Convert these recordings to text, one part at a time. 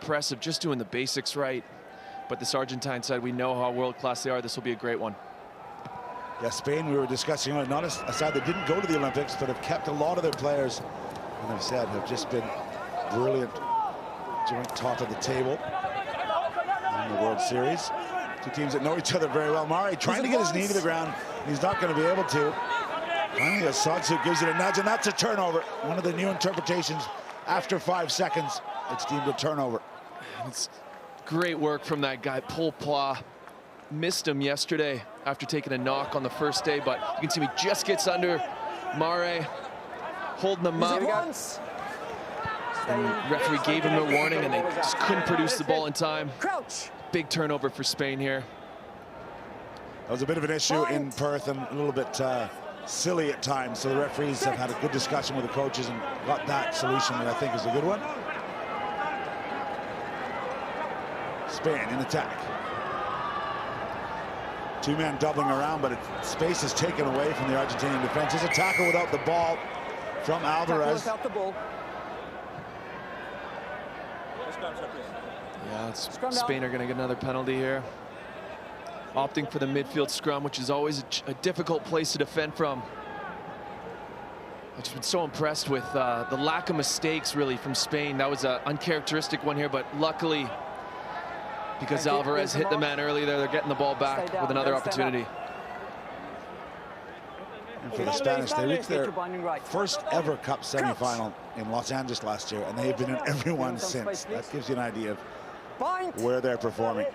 impressive, just doing the basics right. But this Argentine side, we know how world-class they are. This will be a great one. Yeah, Spain, we were discussing, not a side that didn't go to the Olympics, but have kept a lot of their players, and I've said, have just been brilliant. Joint top of the table in the World Series. Two teams that know each other very well. Mare trying to get his knee to the ground. He's not going to be able to. Finally, Assadsu gives it a nudge, and that's a turnover. One of the new interpretations. After 5 seconds, it's deemed a turnover. It's great work from that guy, Paul Pla. Missed him yesterday after taking a knock on the first day, but you can see he just gets under Mare, holding them up. And the referee gave him a warning, and they just couldn't produce the ball in time. Big turnover for Spain here. That was a bit of an issue in Perth and a little bit silly at times. So the referees have had a good discussion with the coaches and got that solution that I think is a good one. Spain in attack. Two men doubling around, but space is taken away from the Argentinian defense. There's a tackle without the ball from Alvarez. Yeah, Spain are going to get another penalty here. Opting for the midfield scrum, which is always a difficult place to defend from. I've just been so impressed with the lack of mistakes, really, from Spain. That was an uncharacteristic one here, but luckily, because Alvarez hit the man early there, they're getting the ball back with another opportunity. And for the Spanish, they reached their first ever Cup semifinal in Los Angeles last year, and they've been in every one since. That gives you an idea of where they're performing.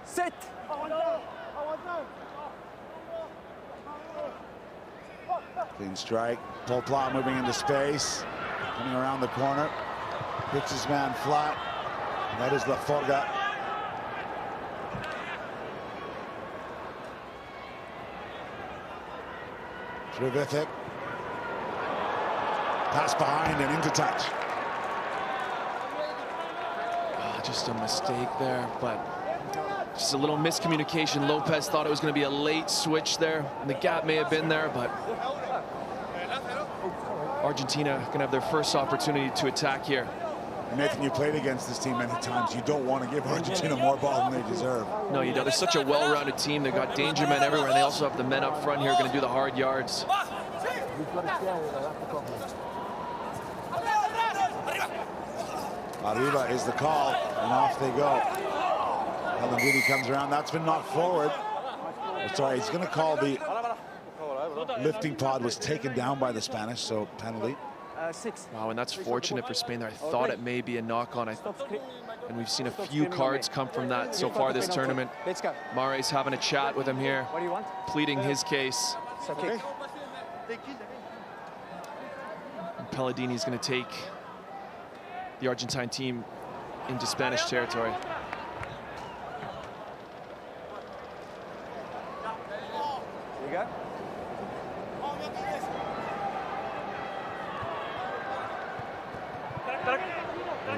Sit. Clean strike. Paul Pla moving into space, coming around the corner, hits his man flat. And that is La Forga. Terrific. Pass behind and into touch. Oh, just a mistake there, but just a little miscommunication. Lopez thought it was going to be a late switch there, and the gap may have been there, but Argentina going to have their first opportunity to attack here. Nathan, you played against this team many times. You don't want to give Argentina more ball than they deserve. No, you don't. They're such a well-rounded team. They've got danger men everywhere, and they also have the men up front here going to do the hard yards. Arriba is the call, and off they go. Alandini comes around. That's been knocked forward. Oh, sorry, he's going to call the lifting pod was taken down by the Spanish, so penalty. Wow, and that's fortunate for Spain there. I thought it may be a knock-on, and we've seen a few cards come from that so far this tournament. Mare's having a chat with him here, pleading his case. And Pelladini's going to take the Argentine team into Spanish territory. Here you go.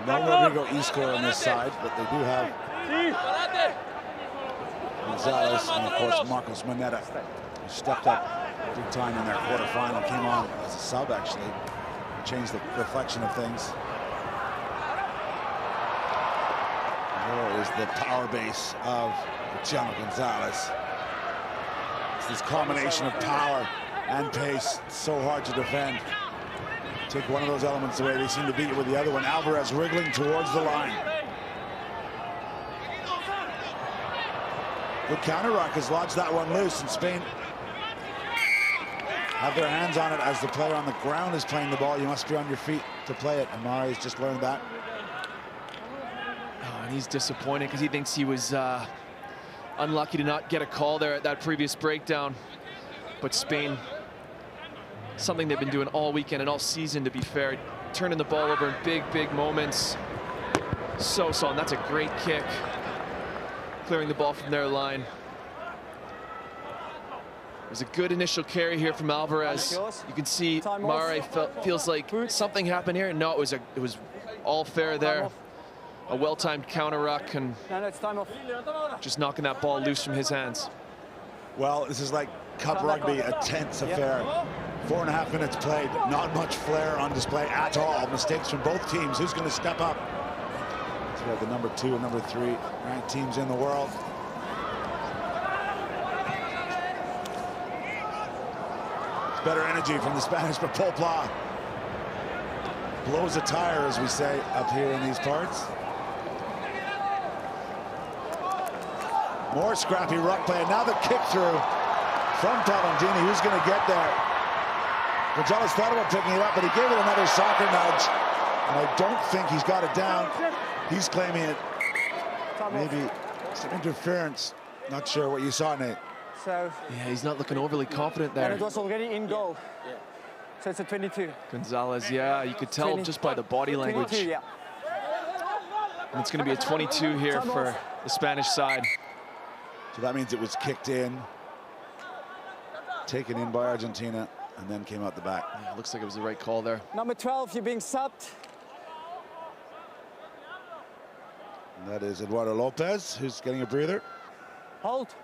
No Rodrigo Isco on this side, but they do have Gonzalez and, of course, Marcos Moneta, who stepped up big time in their quarterfinal, came on as a sub, actually, to change the reflection of things. There is the power base of Luciano Gonzalez. It's this combination of power and pace, so hard to defend. Take one of those elements away, they seem to beat you with the other one. Alvarez wriggling towards the line. Good counter rock has lodged that one loose, and Spain have their hands on it as the player on the ground is playing the ball. You must be on your feet to play it. Amari's just learned that. Oh, and he's disappointed because he thinks he was unlucky to not get a call there at that previous breakdown. But Spain, something they've been doing all weekend and all season, to be fair, turning the ball over in big moments. And that's a great kick, clearing the ball from their line. It was a good initial carry here from Alvarez. You can see Mare feels like something happened here. No, it was all fair there. A well-timed counter ruck and just knocking that ball loose from his hands. Well, this is like Cup rugby, a tense affair. 4.5 minutes played, not much flair on display at all. Mistakes from both teams. Who's going to step up? So we have the number 2 and number 3 ranked teams in the world. It's better energy from the Spanish, but Paul Pla blows a tire, as we say up here in these parts. More scrappy ruck play, and now the kick through from Pallandini. Who's going to get there? Gonzalez thought about picking it up, but he gave it another soccer nudge. And I don't think he's got it down. He's claiming it. Maybe some interference. Not sure what you saw, Nate. So Yeah, he's not looking overly confident there. and it was already in goal. So it's a 22. Gonzalez, yeah, you could tell just by the body language. 22, yeah. And it's going to be a 22 here for the Spanish side. So that means it was kicked in, taken in by Argentina, and then came out the back. Yeah, looks like it was the right call there. Number 12, you're being subbed. And that is Eduardo Lopez, who's getting a breather. Hold.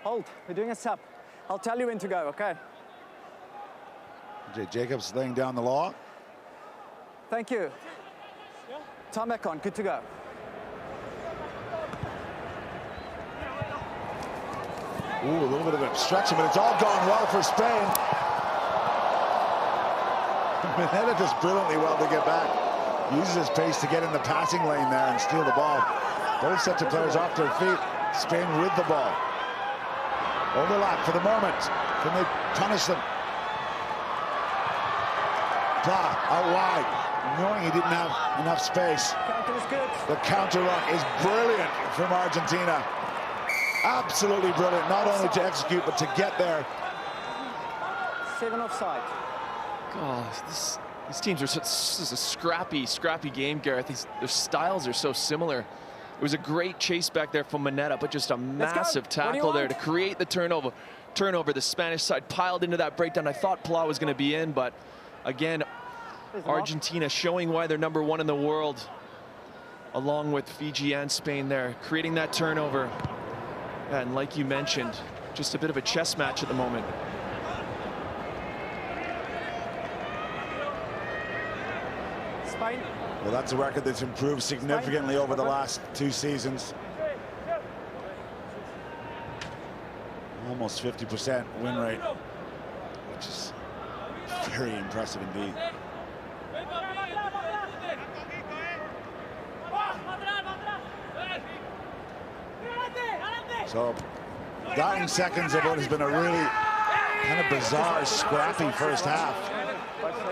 Hold. We're doing a sub. I'll tell you when to go, okay? Jay Jacobs laying down the law. Thank you. Time back on. Good to go. Ooh, a little bit of obstruction, but it's all gone well for Spain. Mineta does brilliantly well to get back. Uses his pace to get in the passing lane there and steal the ball. Both sets of players off their feet. Spain with the ball. Overlap for the moment. Can they punish them? Pla out wide, knowing he didn't have enough space. Counter is good. The counter run is brilliant from Argentina. Absolutely brilliant, not only to execute, but to get there. 7 offside. Oh, these teams are this is a scrappy game, Gareth. Their styles are so similar. It was a great chase back there from Mineta, but just a massive tackle there to create the turnover. The Spanish side piled into that breakdown. I thought Pla was going to be in, but again, Argentina showing why they're number 1 in the world, along with Fiji and Spain there, creating that turnover. And like you mentioned, just a bit of a chess match at the moment. Spain. Well, that's a record that's improved significantly over the last 2 seasons. Almost 50% win rate, which is very impressive indeed. So, dying seconds of what has been a really kind of bizarre, scrappy first half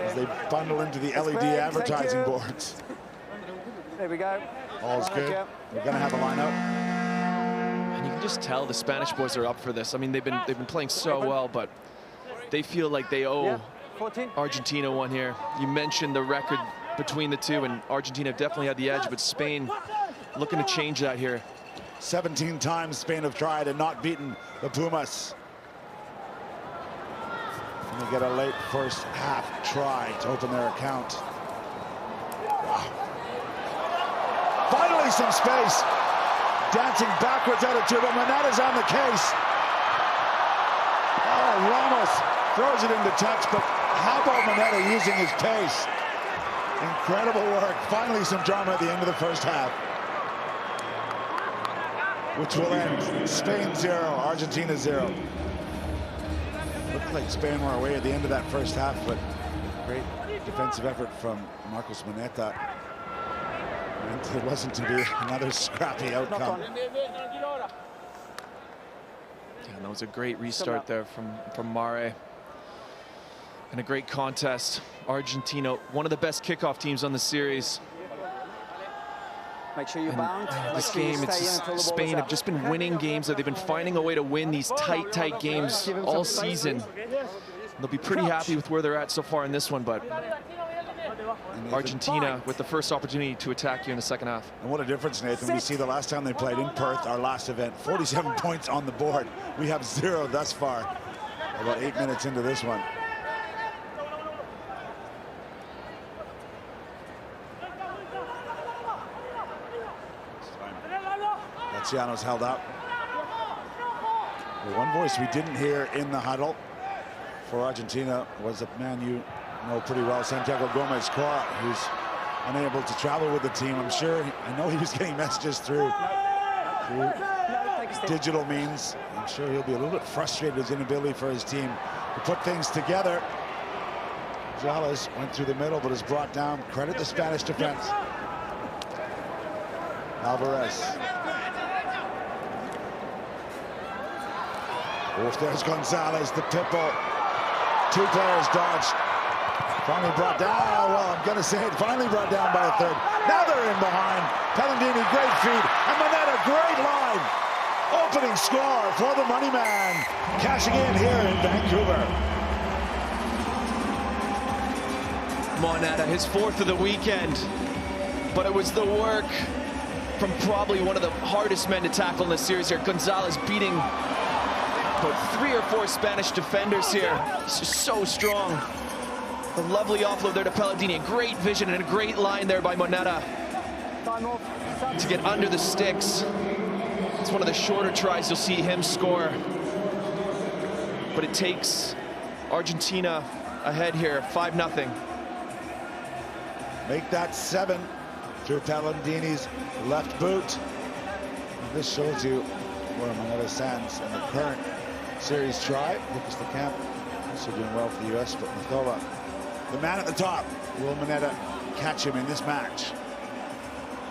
as they bundle into the LED advertising boards. There we go. All's good. We're going to have a lineup. And you can just tell the Spanish boys are up for this. I mean, they've been playing so well, but they feel like they owe 14. Argentina one here. You mentioned the record between the two, and Argentina definitely had the edge, but Spain looking to change that here. 17 times Spain have tried and not beaten the Pumas. And they get a late first half try to open their account. Wow. Finally some space. Dancing backwards out of two, but Mineta's on the case. Oh, Ramos throws it into touch, but how about Mineta using his pace? Incredible work. Finally some drama at the end of the first half, which will end Spain 0, Argentina 0. Looked like Spain were away at the end of that first half, but great defensive effort from Marcos Mineta. And there wasn't to be another scrappy outcome. Yeah, that was a great restart there from Mare. And a great contest. Argentina, one of the best kickoff teams on the series. Make sure you bound. This game, it's just, Spain have just been winning games. They've been finding a way to win these tight games all season. They'll be pretty happy with where they're at so far in this one, but Argentina with the first opportunity to attack you in the second half. And what a difference, Nathan. We see the last time they played in Perth, our last event, 47 points on the board. We have 0 thus far, about 8 minutes into this one. Luciano's held up. The one voice we didn't hear in the huddle for Argentina was a man you know pretty well, Santiago Gomez Cora, who's unable to travel with the team. I know he was getting messages through digital means. I'm sure he'll be a little bit frustrated with his inability for his team to put things together. Gonzalez went through the middle, but is brought down. Credit the Spanish defense. Alvarez. Oh, there's Gonzalez, the pitbull. 2 players dodged. Finally brought down. Well, I'm going to say it. Finally brought down by a third. Now they're in behind. Pellandini, great feed. And Moneta, great line. Opening score for the money man. Cashing in here in Vancouver. Moneta, his 4th of the weekend. But it was the work from probably one of the hardest men to tackle in the series here. Gonzalez beating about 3 or 4 Spanish defenders here. He's just so strong. A lovely offload there to Pellandini. A great vision and a great line there by Moneta to get under the sticks. It's one of the shorter tries you'll see him score. But it takes Argentina ahead here, 5-0. Make that 7 through Pellandini's left boot. And this shows you where Moneta stands in the current series try. Lucas LeCamp also doing well for the U.S., but Mathova, the man at the top. Will Moneta catch him in this match?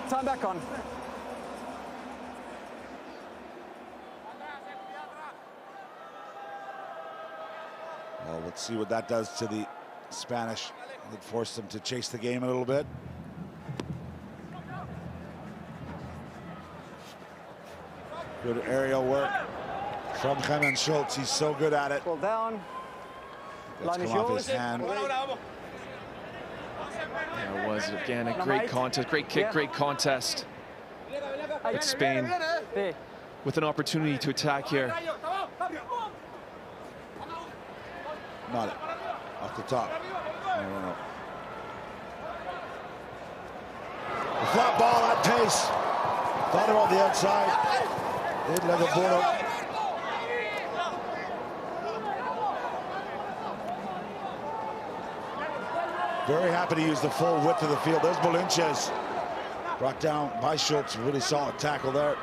Time back on. Well, let's see what that does to the Spanish. It forced them to chase the game a little bit. Good aerial work from Clement Schultz. He's so good at it. Ball down. That's Line is come off yours. his hand. There was, again, a great contest, great kick, great contest. But Spain with an opportunity to attack here. Not it. Off the top. No. The flat ball at pace. Thought about the outside. Did like a border. Very happy to use the full width of the field. There's Bolinches. Brought down by Schultz. Really solid tackle there.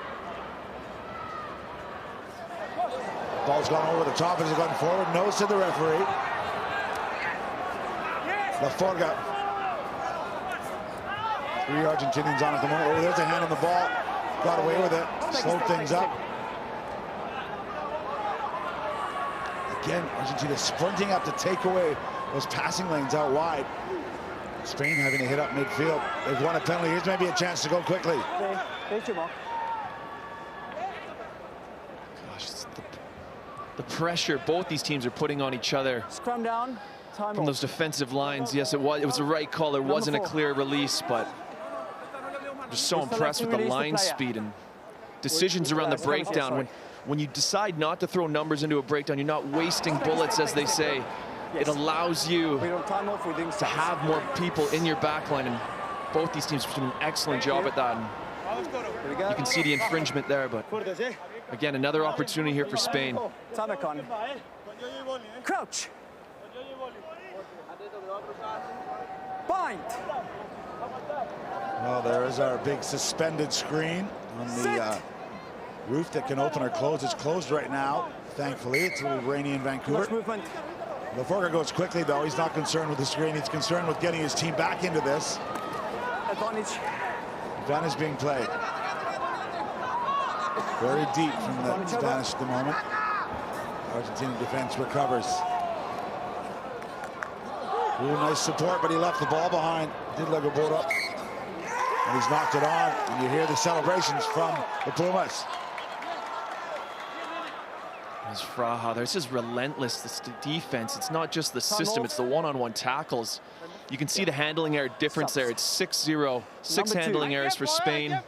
Ball's gone over the top as it's gone forward. Nose to the referee. La Forga. 3 Argentinians on at the moment. Oh, there's a hand on the ball. Got away with it. Slowed things up. Again, Argentina sprinting up to take away those passing lanes out wide. Spain having to hit up midfield. They've won a penalty. Here's maybe a chance to go quickly. Gosh, it's the pressure both these teams are putting on each other. Scrum down. Time From those defensive lines. Yes, it was the right call. There wasn't a clear release, but I'm just so impressed with the line speed and decisions around the breakdown. When you decide not to throw numbers into a breakdown, you're not wasting bullets, as they say. It allows you to have more people in your backline, and both these teams are doing an excellent job at that. And you can see the infringement there, but again, another opportunity here for Spain. Crouch. Bind. Well, there is our big suspended screen on the roof that can open or close. It's closed right now, thankfully. It's a little rainy in Vancouver. Laforga goes quickly, though. He's not concerned with the screen. He's concerned with getting his team back into this. Advantage being played. Very deep from the Spanish at the moment. Argentina defense recovers. Ooh, nice support, but he left the ball behind. Did like a board up. And he's knocked it on. And you hear the celebrations from the Pumas. There's Fraha. This is relentless, this defense. It's not just the system, it's the one-on-one tackles. You can see the handling error difference there. It's 6-0. 6 handling errors for Spain,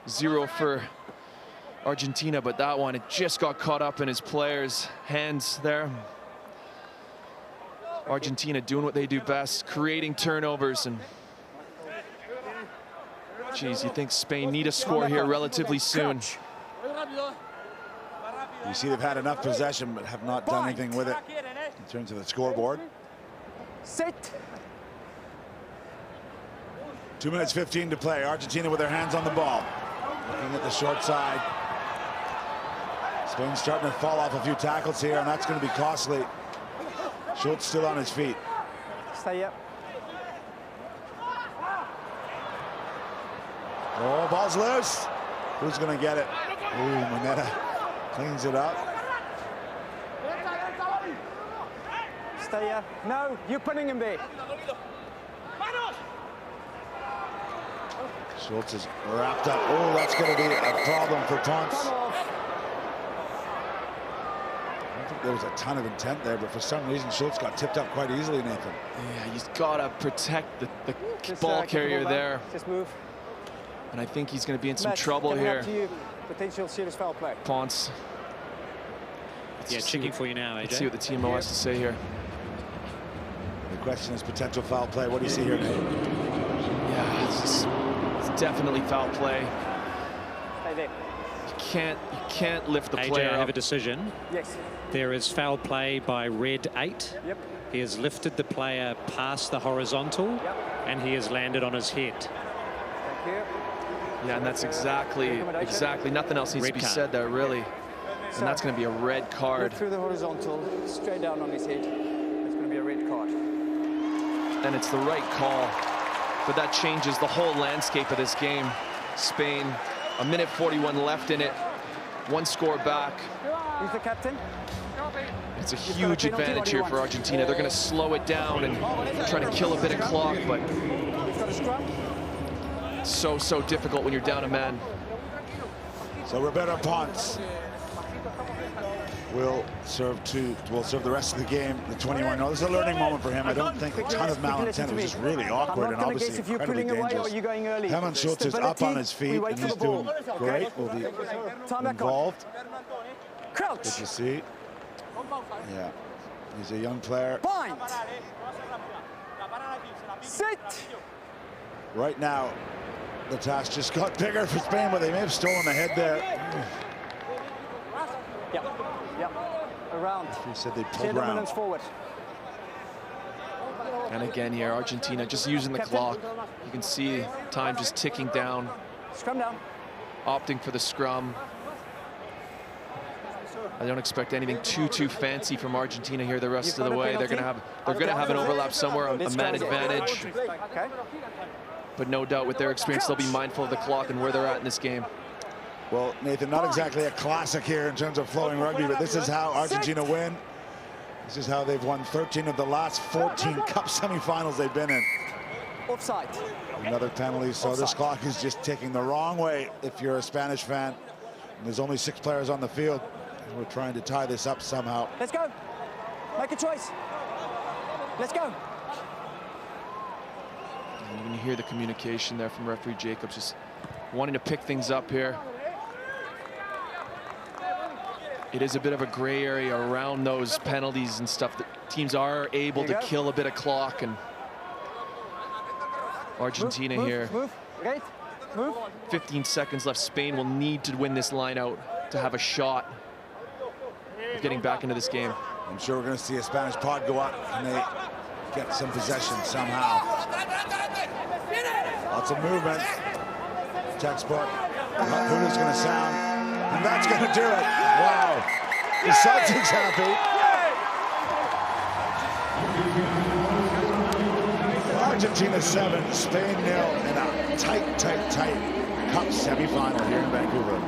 0 for Argentina, but that one, it just got caught up in his players' hands there. Argentina doing what they do best, creating turnovers, and geez, you think Spain need a score here relatively soon. You see they've had enough possession but have not done anything with it. in terms of the scoreboard. Sit. 2 minutes 15 to play. Argentina with their hands on the ball. Looking at the short side. Spain's starting to fall off a few tackles here, and that's going to be costly. Schultz still on his feet. Stay up. Oh, ball's loose. Who's going to get it? Ooh, Moneta cleans it up. Stay up. No, you're putting him there. Schultz is wrapped up. Oh, that's going to be a problem for Ponce. I don't think there was a ton of intent there, but for some reason Schultz got tipped up quite easily, Nathan. Yeah, he's got to protect the ball carrier there. Just move. And I think he's going to be in some Matt, trouble coming here. up to you. Potential serious foul play. Ponce. Yeah, checking for you now, AJ. Let's see what the TMO has to say here. The question is potential foul play. What do you see here, Nate? Yeah, it's definitely foul play. Stay there. You can't lift the AJ, player I have a up. decision. Yes. There is foul play by red 8. Yep. He has lifted the player past the horizontal, Yep. and he has landed on his head. Thank you. Yeah, and that's exactly nothing else needs to Red be card. said there, really. And that's going to be a red card. Look through the horizontal, straight down on his head. It's going to be a red card. And it's the right call, but that changes the whole landscape of this game. Spain, a minute 41 left in it, 1 score back. Who's the captain? It's a got a huge penalty, advantage what do you here for want? Argentina. They're going to slow it down and try to kill a bit of clock, but He's got a scrum. so difficult when you're down a man. So Roberto Ponce will serve the rest of the game. The 21. No, this is a learning moment for him. I don't think a ton of malintent. It was just really awkward and obviously if you're incredibly pulling away dangerous. or you're going early. Herman Schultz is up on his feet and he's doing great. Will be Time back on. involved. Crouch. Good to see. Yeah, he's a young player. Bind. Sit. Right now, the task just got bigger for Spain, but they may have stolen the head there. Yep. Around. He said they Share pulled dominance round. forward. And again here, Argentina just using the clock. You can see time just ticking down, Scrum down. opting for the scrum. I don't expect anything too fancy from Argentina here the rest of the way. They're going to have an overlap somewhere, a man advantage. Okay. But no doubt with their experience, they'll be mindful of the clock and where they're at in this game. Well, Nathan, not exactly a classic here in terms of flowing rugby, but this is how Argentina win. This is how they've won 13 of the last 14 Cup semifinals they've been in. Offside. Another penalty, so this clock is just ticking the wrong way if you're a Spanish fan. And there's only 6 players on the field. And we're trying to tie this up somehow. Let's go. Make a choice. Let's go. And you can hear the communication there from referee Jacobs, just wanting to pick things up here. It is a bit of a gray area around those penalties and stuff that teams are able to kill a bit of clock, and Argentina here. Move. Right. Move. 15 seconds left. Spain will need to win this line out to have a shot of getting back into this game. I'm sure we're going to see a Spanish pod go up and they get some possession somehow. Lots of movement. Textbook. Who's going to sound? And that's going to do it. Wow. The Celtics happy. Argentina 7, Spain 0 in a tight Cup semifinal here in Vancouver.